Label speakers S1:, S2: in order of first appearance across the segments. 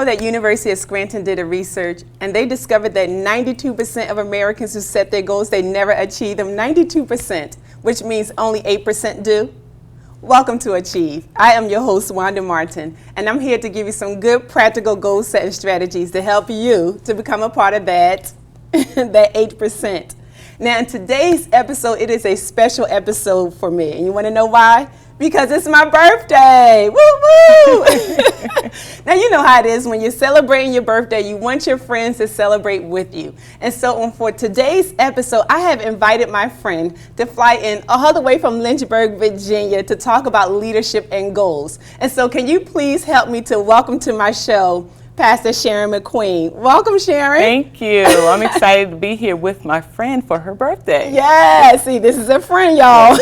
S1: know that University of Scranton did a research and they discovered that 92% of Americans who set their goals, they never achieve them. 92%, which means only 8% do. Welcome to Achieve. I am your host, Wanda Martin, and I'm here to give you some good practical goal setting strategies to help you to become a part of that 8%. Now, in today's episode, it is a special episode for me. And you want to know why? Because it's my birthday. Woo woo! Now, you know how it is when you're celebrating your birthday, you want your friends to celebrate with you. And so for today's episode, I have invited my friend to fly in all the way from Lynchburg, Virginia to talk about leadership and goals. And so can you please help me to welcome to my show Pastor Sharon McQueen. Welcome, Sharon.
S2: Thank you. I'm excited to be here with my friend for her birthday.
S1: Yeah, see, this is a friend, y'all.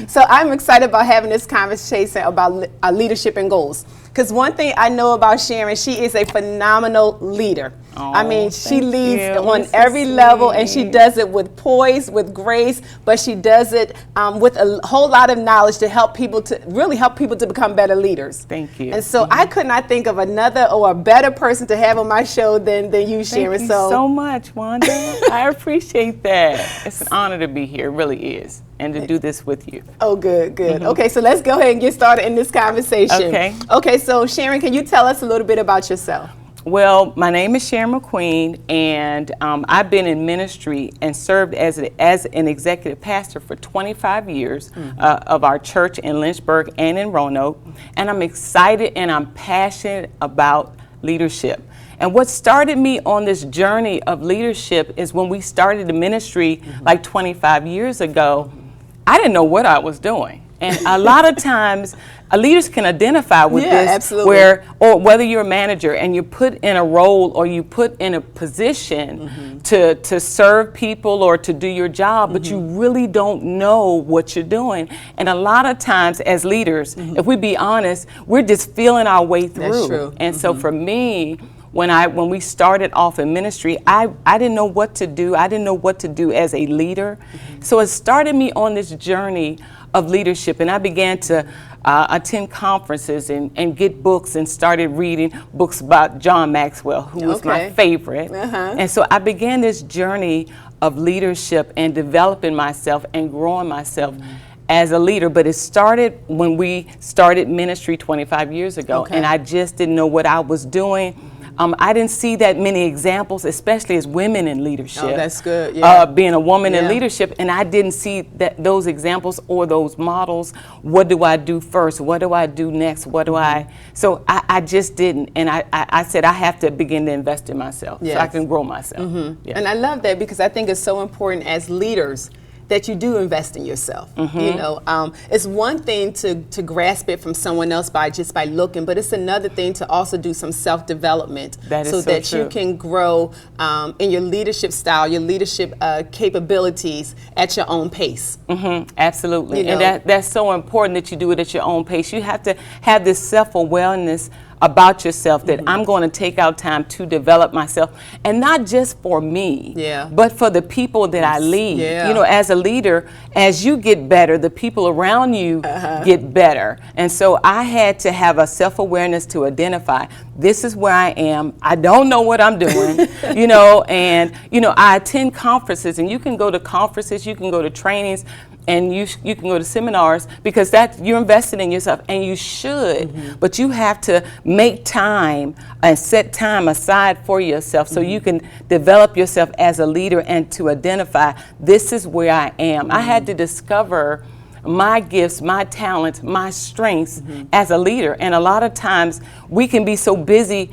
S1: So I'm excited about having this conversation about leadership and goals. Because one thing I know about Sharon, she is a phenomenal leader.
S2: Oh,
S1: I mean, she leads on every level, and she does it with poise, with grace, but she does it with a whole lot of knowledge to help people to really help people to become better leaders.
S2: Thank you.
S1: And so I could not think of another or a better person to have on my show than you, Sharon.
S2: Thank you so much, Wanda. I appreciate that. It's an honor to be here. It really is. And to do this with you.
S1: Oh, good, good. Okay, so let's go ahead and get started in this conversation. Okay, so Sharon, can you tell us a little bit about yourself?
S2: Well, my name is Sharon McQueen, and I've been in ministry and served as an executive pastor for 25 years of our church in Lynchburg and in Roanoke. And I'm excited and I'm passionate about leadership. And what started me on this journey of leadership is when we started the ministry like 25 years ago, I didn't know what I was doing. And a lot of times, leaders can identify with this,
S1: absolutely.
S2: Or whether you're a manager and you're put in a role or you put in a position to serve people or to do your job, but you really don't know what you're doing. And a lot of times as leaders, if we be honest, we're just feeling our way through.
S1: That's true.
S2: And so for me, when we started off in ministry, I didn't know what to do. I didn't know what to do as a leader. So it started me on this journey of leadership, and I began to attend conferences and get books and started reading books about John Maxwell, who was my favorite. And so I began this journey of leadership and developing myself and growing myself as a leader. But it started when we started ministry 25 years ago, and I just didn't know what I was doing. I didn't see that many examples, especially as women in leadership.
S1: Oh, that's good. Yeah.
S2: Being a woman in leadership, and I didn't see those examples or those models. What do I do first? What do I do next? What do I? So I just didn't, and I said I have to begin to invest in myself so I can grow myself.
S1: And I love that because I think it's so important as leaders that you do invest in yourself. You know, it's one thing to grasp it from someone else by looking, but it's another thing to also do some self-development so that
S2: true.
S1: you can grow in your leadership style, your leadership capabilities at your own pace.
S2: Absolutely,
S1: You know?
S2: and that's so important that you do it at your own pace. You have to have this self-awareness about yourself that I'm going to take out time to develop myself, and not just for me, but for the people that I lead. You know, as a leader, as you get better, the people around you get better. And so I had to have a self-awareness to identify, this is where I am. I don't know what I'm doing, you know, and, you know, I attend conferences, and you can go to conferences, you can go to trainings, and you can go to seminars because you're invested in yourself, and you should, but you have to make time and set time aside for yourself so you can develop yourself as a leader and to identify, this is where I am. I had to discover my gifts, my talents, my strengths as a leader, and a lot of times we can be so busy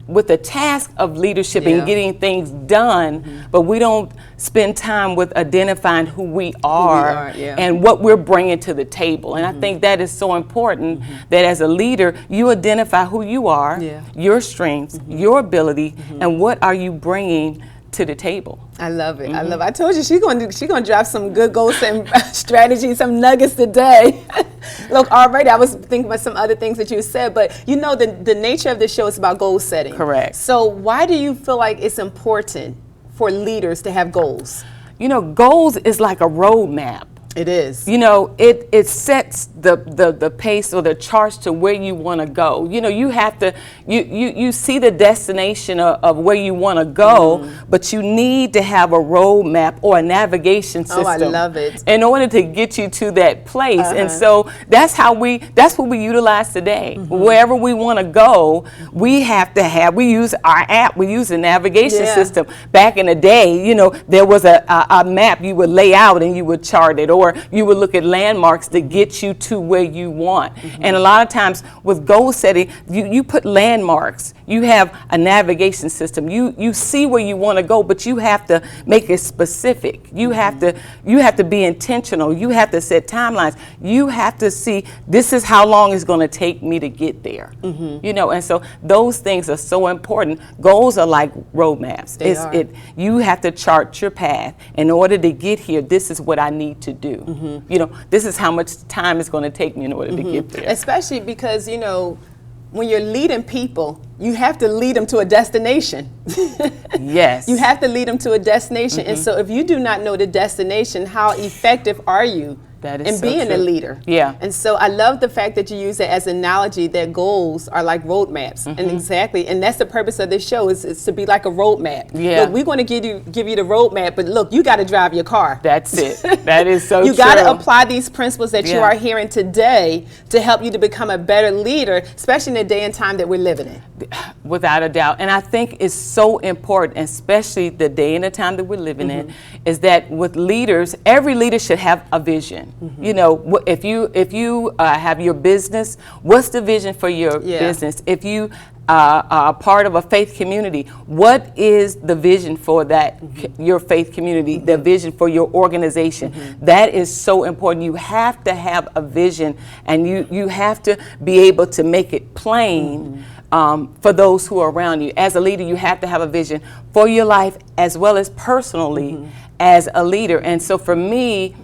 S2: with the task of leadership and getting things done, but we don't spend time with identifying who we are, and what we're bringing to the table. And I think that is so important that as a leader, you identify who you are, your strengths, your ability, and what are you bringing to the table.
S1: I love it. I love it. I told you she's gonna drop some good goals and strategies, some nuggets today. Look, already I was thinking about some other things that you said, but you know the nature of the show is about goal setting.
S2: Correct.
S1: So why do you feel like it's important for leaders to have goals?
S2: You know, goals is like a roadmap.
S1: It is.
S2: You know, it sets the pace or the charge to where you want to go. You know, you have to, you see the destination of where you want to go, but you need to have a roadmap or a navigation system.
S1: Oh, I love it.
S2: In order to get you to that place. And so that's what we utilize today. Wherever we want to go, we use our app, we use a navigation system. Back in the day, you know, there was a map you would lay out and you would chart it, or you would look at landmarks to get you to where you want. And a lot of times with goal setting, you put landmarks, you have a navigation system, you see where you want to go, but you have to make it specific. You have to be intentional. You have to set timelines. You have to see, this is how long it's going to take me to get there. You know, and so those things are so important. Goals are like roadmaps. You have to chart your path. In order to get here, this is what I need to do. You know, this is how much time it's going to take me in order to get there.
S1: Especially because, you know, when you're leading people, you have to lead them to a destination.
S2: Yes.
S1: You have to lead them to a destination. And so if you do not know the destination, how effective are you in being a leader?
S2: Yeah.
S1: And so I love the fact that you use it as an analogy that goals are like roadmaps. And exactly, and that's the purpose of this show, is to be like a roadmap.
S2: Yeah.
S1: Look, we're going to give you the roadmap, but look, you got to drive your car.
S2: That's it. That is so true.
S1: You got to apply these principles that you are hearing today to help you to become a better leader, especially in the day and time that we're living in.
S2: Without a doubt. And I think it's so important, especially the day and the time that we're living in, is that with leaders, every leader should have a vision. You know, if you have your business, what's the vision for your business? If you are part of a faith community, what is the vision for that, your faith community, the vision for your organization? That is so important. You have to have a vision, and you have to be able to make it plain for those who are around you. As a leader, you have to have a vision for your life as well as personally as a leader. And so for me,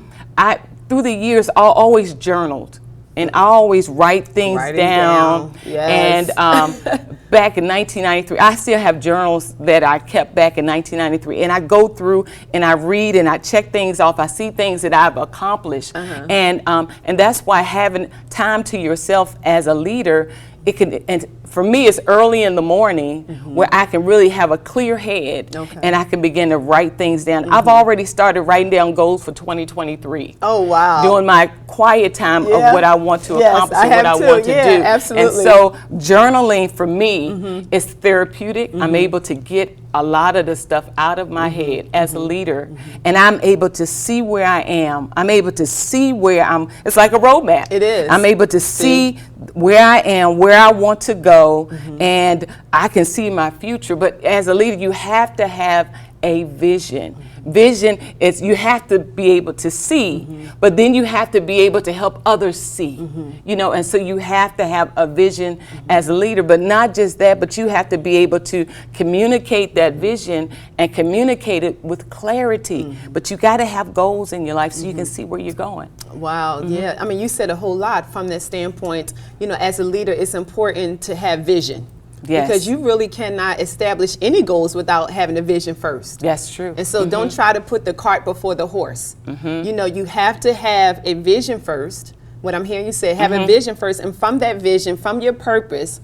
S2: through the years, I always journaled, and I always write things down.
S1: Yes.
S2: And back in 1993, I still have journals that I kept back in 1993, and I go through and I read and I check things off. I see things that I've accomplished, and that's why having time to yourself as a leader, it can, and for me, it's early in the morning where I can really have a clear head and I can begin to write things down. I've already started writing down goals for 2023.
S1: Oh, wow.
S2: During my quiet time of what I want to accomplish and what I want to do.
S1: Absolutely.
S2: And so journaling for me is therapeutic. I'm able to get a lot of the stuff out of my head as a leader, and I'm able to see where I am. I'm able to see where it's like a roadmap.
S1: It is.
S2: I'm able to see where I am, where I want to go, and I can see my future. But as a leader, you have to have a vision. Vision is, you have to be able to see, but then you have to be able to help others see, you know, and so you have to have a vision as a leader, but not just that, but you have to be able to communicate that vision and communicate it with clarity. But you got to have goals in your life so you can see where you're going.
S1: Wow, yeah. I mean, you said a whole lot from that standpoint. You know, as a leader, it's important to have vision.
S2: Yes.
S1: Because you really cannot establish any goals without having a vision first.
S2: That's true.
S1: And so don't try to put the cart before the horse. You know, you have to have a vision first. What I'm hearing you say, have a vision first, and from that vision, from your purpose,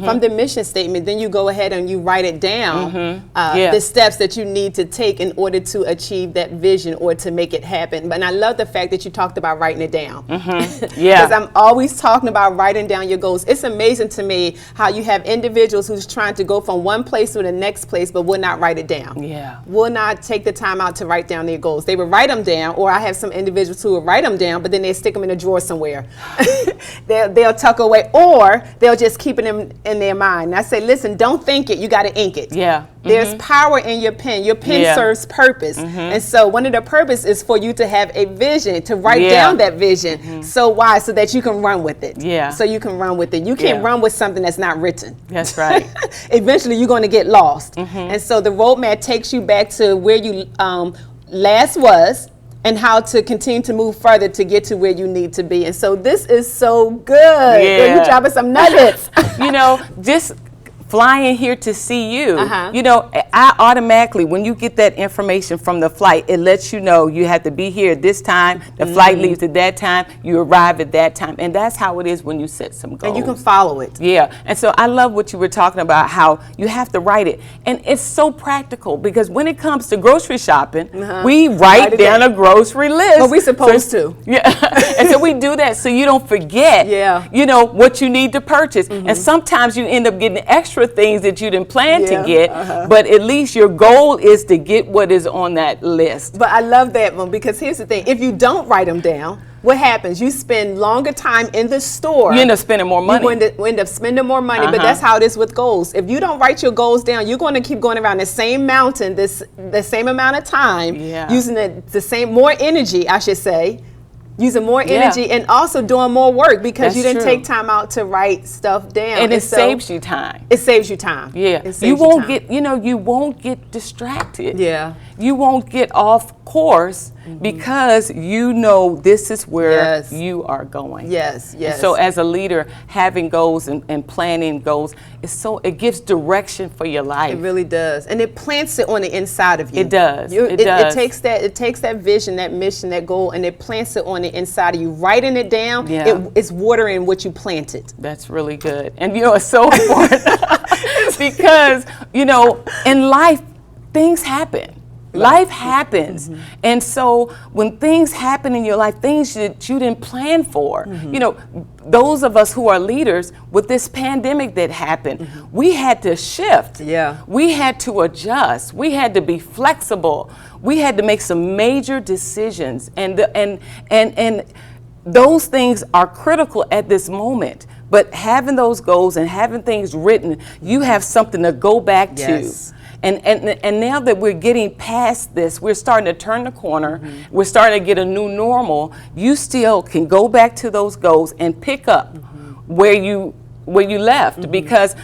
S1: from the mission statement, then you go ahead and you write it down, the steps that you need to take in order to achieve that vision or to make it happen. And I love the fact that you talked about writing it down. Because I'm always talking about writing down your goals. It's amazing to me how you have individuals who's trying to go from one place to the next place but will not write it down. Will not take the time out to write down their goals. They will write them down, or I have some individuals who will write them down, but then they stick them in a drawer somewhere. They'll tuck away, or they'll just keep them in their mind. And I say, listen, don't think it, you got to ink it. There's power in your pen. Your pen serves purpose. And so one of the purpose is for you to have a vision, to write down that vision. So why? So that you can run with it. So you can run with it. You can't run with something that's not written.
S2: That's right.
S1: Eventually you're going to get lost. And so the roadmap takes you back to where you last was, and how to continue to move further to get to where you need to be. And so this is so good. Girl, you dropping some nuggets.
S2: You know, just flying here to see you, you know, I automatically, when you get that information from the flight, it lets you know you have to be here at this time, the flight leaves at that time, you arrive at that time. And that's how it is when you set some goals.
S1: And you can follow it.
S2: Yeah. And so I love what you were talking about, how you have to write it. And it's so practical because when it comes to grocery shopping, we write down a grocery list.
S1: Well, we're supposed to.
S2: Yeah. And so we do that so you don't forget, you know, what you need to purchase. And sometimes you end up getting extra things that you didn't plan to get, but at least your goal is to get what is on that list.
S1: But I love that one because here's the thing. If you don't write them down, what happens? You spend longer time in the store.
S2: You end up spending more money.
S1: You end up spending more money, but that's how it is with goals. If you don't write your goals down, you're going to keep going around the same mountain the same amount of time, using the same, more energy, I should say, using more energy and also doing more work because you didn't take time out to write stuff down.
S2: And it saves you time.
S1: It saves you time.
S2: Yeah. You won't get, you know, you won't get distracted.
S1: Yeah.
S2: You won't get off course because you know this is where you are going.
S1: Yes, yes.
S2: And so as a leader, having goals and planning goals, it gives direction for your life.
S1: It really does. And it plants it on the inside of you.
S2: It does. It
S1: does. It takes that vision, that mission, that goal, and it plants it on the inside of you. Writing it down, it's watering what you planted.
S2: That's really good. And you know, it's so important because, you know, in life, things happen. Life happens. And so when things happen in your life, things that you didn't plan for, you know, those of us who are leaders, with this pandemic that happened, we had to shift.
S1: Yeah.
S2: We had to adjust. We had to be flexible. We had to make some major decisions. And those things are critical at this moment. But having those goals and having things written, you have something to go back to. And now that we're getting past this, we're starting to turn the corner, we're starting to get a new normal, you still can go back to those goals and pick up where you left because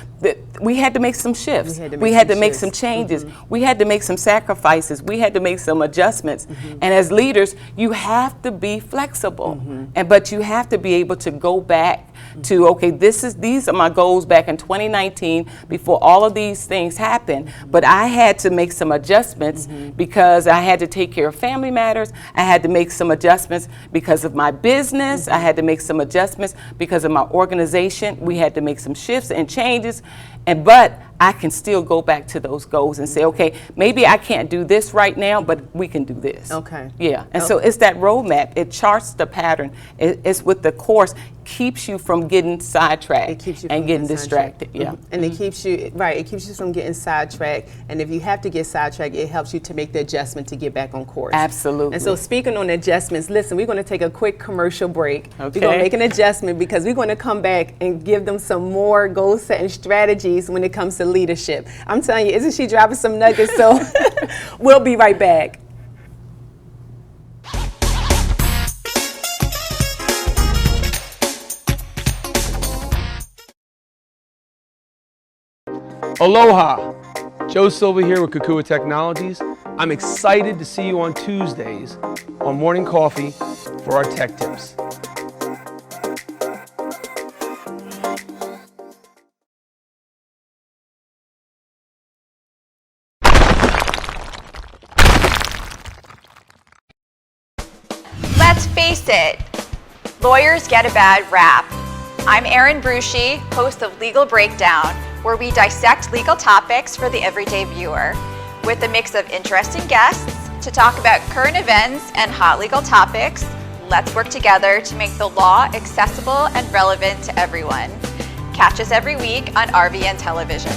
S2: we had to make some shifts. We had to make some changes. We had to make some sacrifices. We had to make some adjustments. And as leaders, you have to be flexible. But you have to be able to go back to, okay, these are my goals back in 2019 before all of these things happened. But I had to make some adjustments because I had to take care of family matters. I had to make some adjustments because of my business. I had to make some adjustments because of my organization. We had to make some shifts and changes. But I can still go back to those goals and say, okay, maybe I can't do this right now, but we can do this.
S1: Okay.
S2: Yeah. And so it's that roadmap. It charts the pattern. It's with the course, keeps you from getting sidetracked and getting distracted. Yeah.
S1: And it keeps you, it keeps you from getting sidetracked. And if you have to get sidetracked, it helps you to make the adjustment to get back on course.
S2: Absolutely.
S1: And so speaking on adjustments, listen, we're going to take a quick commercial break. Okay. We're going to make an adjustment because we're going to come back and give them some more goal setting strategies when it comes to leadership. I'm telling you, isn't she dropping some nuggets? So we'll be right back.
S3: Aloha! Joe Silva here with Kukua Technologies. I'm excited to see you on Tuesdays on Morning Coffee for our tech tips.
S4: Let's face it, lawyers get a bad rap. I'm Erin Brucey, host of Legal Breakdown, where we dissect legal topics for the everyday viewer, with a mix of interesting guests to talk about current events and hot legal topics. Let's work together to make the law accessible and relevant to everyone. Catch us every week on RVN Television.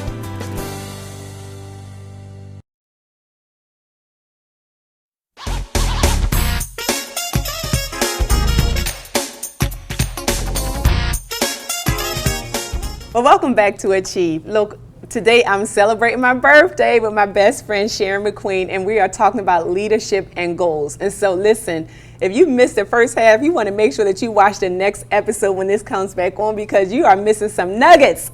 S1: Well, welcome back to Achieve. Look, today I'm celebrating my birthday with my best friend Sharon McQueen, and we are talking about leadership and goals. And so listen, if you missed the first half, you want to make sure that you watch the next episode when this comes back on, because you are missing some nuggets.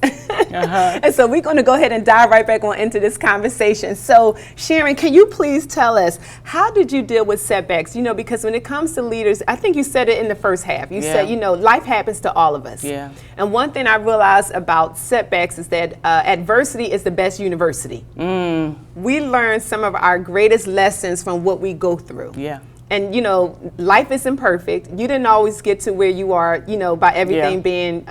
S1: And so we're going to go ahead and dive right back on into this conversation. So Sharon, can you please tell us, how did you deal with setbacks? You know, because when it comes to leaders, I think you said it in the first half. You said, you know, life happens to all of us.
S2: Yeah.
S1: And one thing I realized about setbacks is that adversity is the best university. We learn some of our greatest lessons from what we go through.
S2: Yeah.
S1: And, you know, life isn't perfect. You didn't always get to where you are, you know, by everything being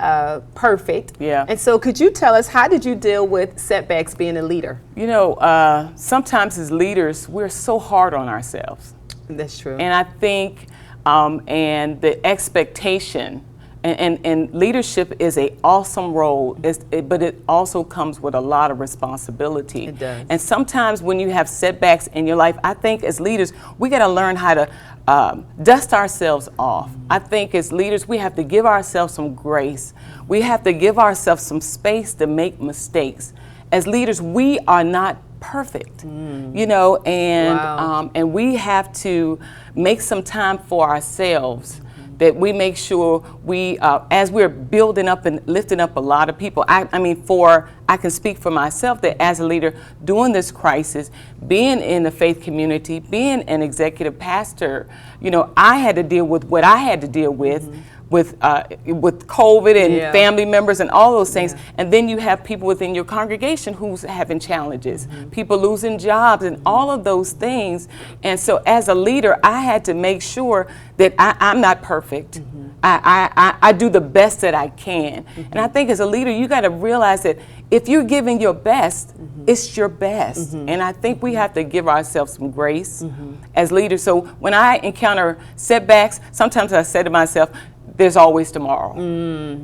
S1: perfect.
S2: Yeah.
S1: And so could you tell us, how did you deal with setbacks being a leader?
S2: You know, sometimes as leaders, we're so hard on ourselves.
S1: That's true.
S2: And I think, and the expectation, and leadership is an awesome role, but it also comes with a lot of responsibility.
S1: It does.
S2: And sometimes when you have setbacks in your life, I think as leaders, we got to learn how to dust ourselves off. I think as leaders, we have to give ourselves some grace. We have to give ourselves some space to make mistakes. As leaders, we are not perfect, you know, and and we have to make some time for ourselves, that we make sure we, as we're building up and lifting up a lot of people, I can speak for myself that as a leader during this crisis, being in the faith community, being an executive pastor, you know, I had to deal with what I had to deal with COVID and family members and all those things. And then you have people within your congregation who's having challenges, people losing jobs and all of those things. And so as a leader, I had to make sure that I'm not perfect. I do the best that I can. And I think as a leader, you got to realize that if you're giving your best, it's your best. And I think we have to give ourselves some grace as leaders. So when I encounter setbacks, sometimes I say to myself, there's always tomorrow.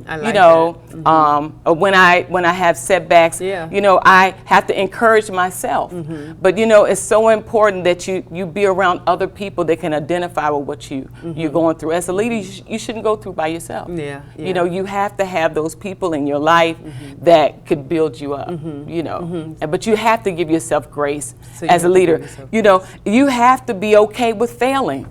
S1: I like
S2: you know,
S1: that.
S2: When I have setbacks, you know, I have to encourage myself. But you know, it's so important that you be around other people that can identify with what you're going through. As a leader, you shouldn't go through by yourself. You know, you have to have those people in your life that could build you up. You know, but you have to give yourself grace as a leader. You know, you have to be okay with failing.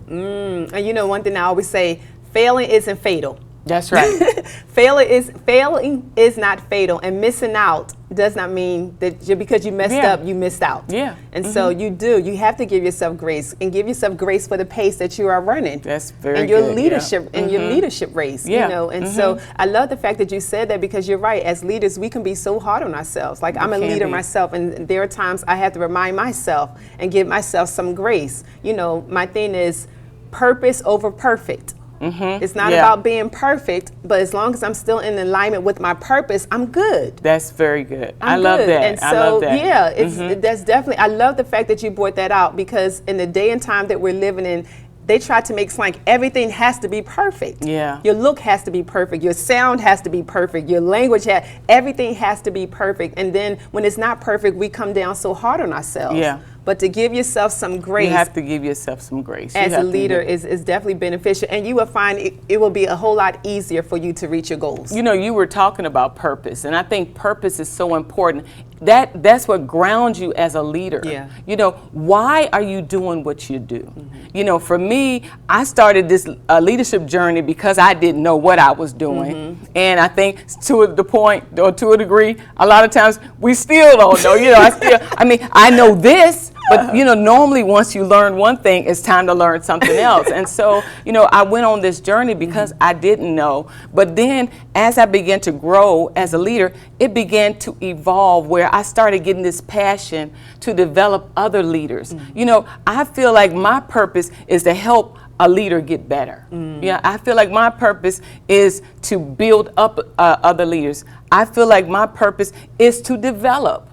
S1: And you know, one thing I always say, failing isn't fatal.
S2: That's right.
S1: Failing is not fatal, and missing out does not mean that because you messed up, you missed out. And so you have to give yourself grace, and give yourself grace for the pace that you are running.
S2: That's very
S1: and your
S2: good.
S1: leadership and your leadership race. You know, and so I love the fact that you said that, because you're right. As leaders, we can be so hard on ourselves. Like, I'm a leader myself, and there are times I have to remind myself and give myself some grace. You know, my thing is purpose over perfect. It's not about being perfect, but as long as I'm still in alignment with my purpose, I'm good.
S2: That's very good.
S1: I
S2: love that.
S1: And so,
S2: I love that.
S1: that's definitely, I love the fact that you brought that out, because in the day and time that we're living in, they try to make it like everything has to be perfect. Your look has to be perfect. Your sound has to be perfect. Your language, everything has to be perfect. And then when it's not perfect, we come down so hard on ourselves. But to give yourself some grace.
S2: You have to give yourself some grace.
S1: As a leader is definitely beneficial. And you will find it will be a whole lot easier for you to reach your goals.
S2: You know, you were talking about purpose, and I think purpose is so important. That's what grounds you as a leader. You know, why are you doing what you do? You know, for me, I started this leadership journey because I didn't know what I was doing. And I think to the point, or to a degree, a lot of times we still don't know. You know, I know this, but you know, normally once you learn one thing, it's time to learn something else. And so, you know, I went on this journey because I didn't know. But then as I began to grow as a leader, it began to evolve, where I started getting this passion to develop other leaders. You know, I feel like my purpose is to help a leader get better. Yeah, I feel like my purpose is to build up other leaders. I feel like my purpose is to develop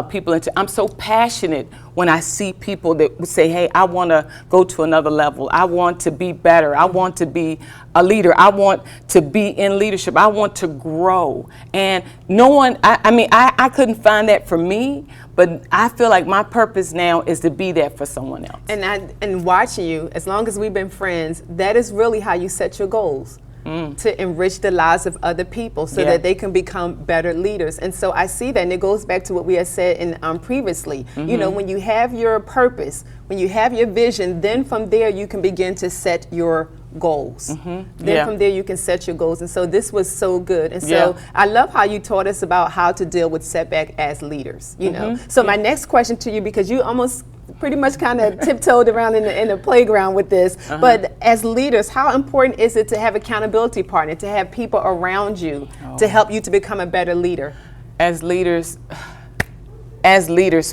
S2: people. I'm so passionate when I see people that say, hey, I want to go to another level. I want to be better. I want to be a leader. I want to be in leadership. I want to grow. And no one, I couldn't find that for me, but I feel like my purpose now is to be that for someone else.
S1: And watching you, as long as we've been friends, that is really how you set your goals. to enrich the lives of other people so that they can become better leaders. And so I see that, and it goes back to what we had said in previously. You know, when you have your purpose, when you have your vision, then from there you can begin to set your goals. Then from there you can set your goals. And so this was so good. And so I love how you taught us about how to deal with setback as leaders, you know. So my next question to you, because you almost pretty much kind of tiptoed around in the playground with this, but as leaders, how important is it to have accountability partner, to have people around you to help you to become a better leader?
S2: As leaders,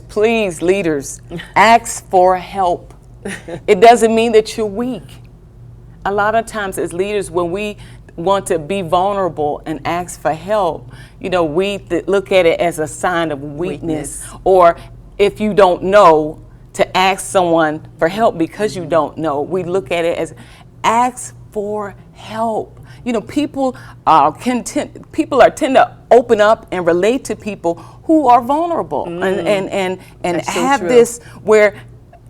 S2: please, leaders, ask for help. It doesn't mean that you're weak. A lot of times as leaders, when we want to be vulnerable and ask for help, you know, we look at it as a sign of weakness. Or if you don't know, to ask someone for help because you don't know. We look at it as ask for help. You know, people tend to open up and relate to people who are vulnerable and have this where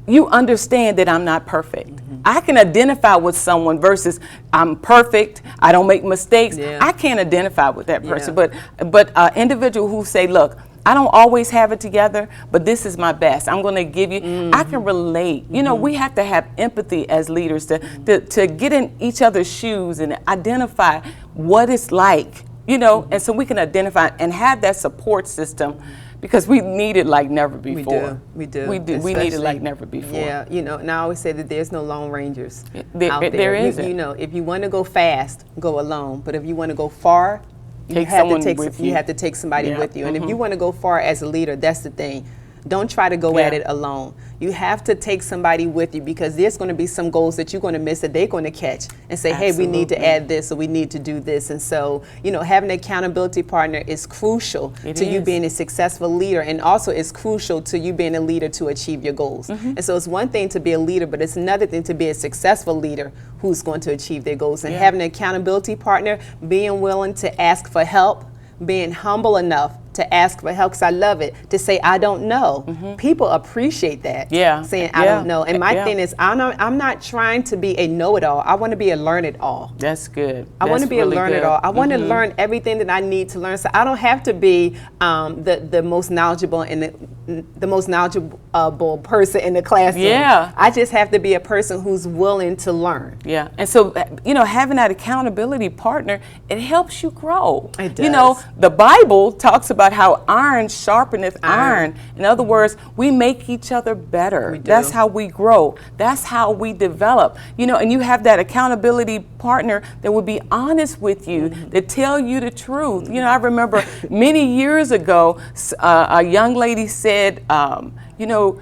S2: you understand that I'm not perfect. I can identify with someone versus I'm perfect, I don't make mistakes. I can't identify with that person. But individual who say, look, I don't always have it together, but this is my best. I'm going to give you, I can relate. You know, we have to have empathy as leaders to get in each other's shoes and identify what it's like, you know, and so we can identify and have that support system because we need it like never before.
S1: We do.
S2: We need it like never before.
S1: Yeah, you know, and I always say that there's no lone rangers out there.
S2: There isn't.
S1: You know, if you want to go fast, go alone. But if you want to go far, you have to take somebody with you. And if you want to go far as a leader, that's the thing. Don't try to go at it alone. You have to take somebody with you because there's going to be some goals that you're going to miss that they're going to catch and say, hey, we need to add this or we need to do this. And so, you know, having an accountability partner is crucial to you being a successful leader, and also it's crucial to you being a leader to achieve your goals. And so it's one thing to be a leader, but it's another thing to be a successful leader who's going to achieve their goals. And having an accountability partner, being willing to ask for help, being humble enough to ask for help, because I love it, to say, I don't know. People appreciate that, saying, I don't know. And my thing is, I'm not trying to be a know-it-all. I want to be a learn-it-all.
S2: That's good.
S1: I want to be really a learn-it-all. I want to learn everything that I need to learn. So I don't have to be the most knowledgeable and the most knowledgeable person in the classroom. I just have to be a person who's willing to learn.
S2: And so, you know, having that accountability partner, it helps you grow.
S1: It does.
S2: You know, the Bible talks about how iron sharpeneth iron. In other words, we make each other better. That's how we grow. That's how we develop. You know, and you have that accountability partner that will be honest with you, that tell you the truth. You know, I remember many years ago, a young lady said, you know,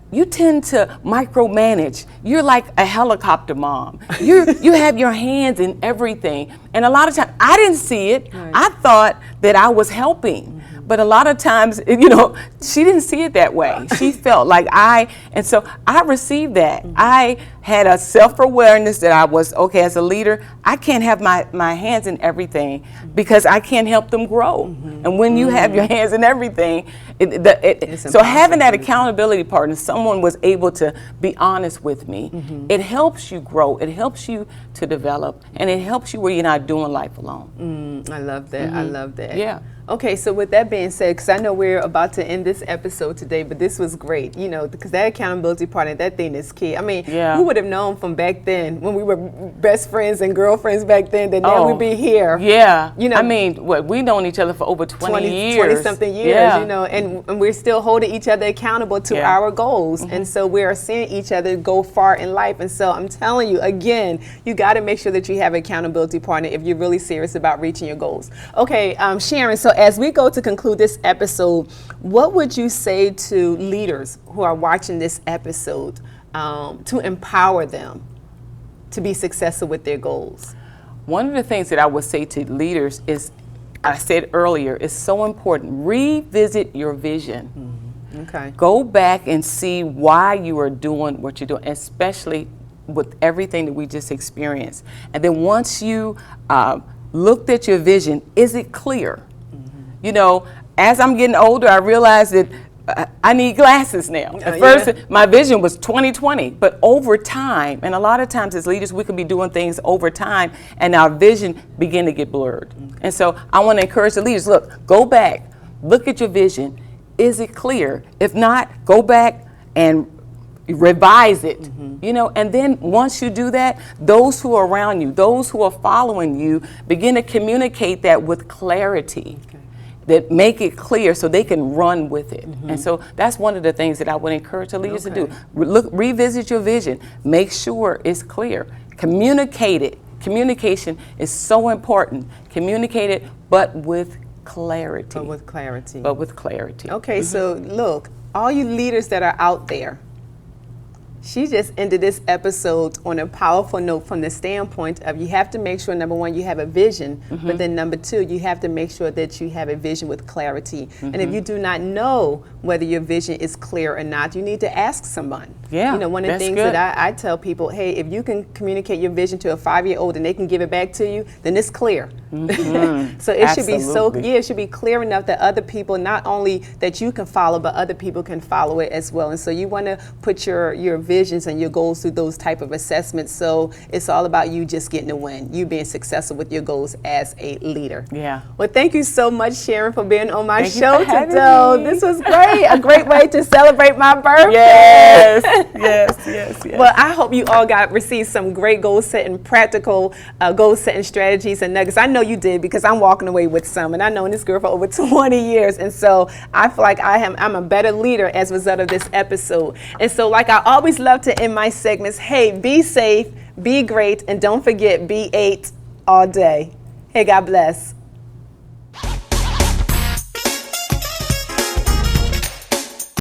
S2: you tend to micromanage. You're like a helicopter mom. You have your hands in everything. And a lot of times, I didn't see it. I thought that I was helping. But a lot of times, you know, she didn't see it that way. She felt like and so I received that. I had a self-awareness that I was, okay, as a leader, I can't have my hands in everything because I can't help them grow. And when you have your hands in everything, so having that accountability partner, someone was able to be honest with me. It helps you grow. It helps you to develop. And it helps you where you're not doing life alone.
S1: I love that. I love that.
S2: Yeah.
S1: Okay, so with that being said, because I know we're about to end this episode today, but this was great, you know, because that accountability partner, that thing is key. I mean, who would have known from back then, when we were best friends and girlfriends back then, that now we'd be here. You know,
S2: I mean, we've known each other for over 20 years.
S1: 20-something years, you know, and we're still holding each other accountable to our goals. And so we are seeing each other go far in life. And so I'm telling you, again, you got to make sure that you have an accountability partner if you're really serious about reaching your goals. Okay, Sharon, so as we go to conclude this episode, what would you say to leaders who are watching this episode to empower them to be successful with their goals?
S2: One of the things that I would say to leaders is, I said earlier, it's so important. Revisit your vision.
S1: Okay.
S2: Go back and see why you are doing what you're doing, especially with everything that we just experienced. And then once you looked at your vision, is it clear? You know, as I'm getting older, I realize that I need glasses now. At first, my vision was 20/20, but over time, and a lot of times as leaders, we could be doing things over time, and our vision begin to get blurred. And so I want to encourage the leaders, look, go back, look at your vision. Is it clear? If not, go back and revise it, you know, and then once you do that, those who are around you, those who are following you, begin to communicate that with clarity. That make it clear so they can run with it. And so that's one of the things that I would encourage the leaders to do. Revisit your vision. Make sure it's clear. Communicate it. Communication is so important. Communicate it, but with clarity.
S1: But with clarity.
S2: But with clarity.
S1: Okay, so look, all you leaders that are out there, she just ended this episode on a powerful note from the standpoint of you have to make sure, number one, you have a vision, but then number two, you have to make sure that you have a vision with clarity. And if you do not know whether your vision is clear or not, you need to ask someone.
S2: Yeah,
S1: you know, one of the things that I tell people, hey, if you can communicate your vision to a 5-year-old and they can give it back to you, then it's clear. So it should be it should be clear enough that other people, not only that you can follow, but other people can follow it as well. And so you want to put your visions and your goals through those type of assessments. So it's all about you just getting a win, you being successful with your goals as a leader.
S2: Yeah.
S1: Well, thank you so much, Sharon, for being on my show today. This was great. A great way to celebrate my birthday.
S2: Yes. Yes.
S1: Well, I hope you all received some great goal setting, practical goal setting strategies and nuggets. I know you did, because I'm walking away with some, and I've known this girl for over 20 years, and so I feel like I'm a better leader as a result of this episode. And so, like I always love to end my segments, hey, be safe, be great, and don't forget, be 8 all day. Hey, God bless.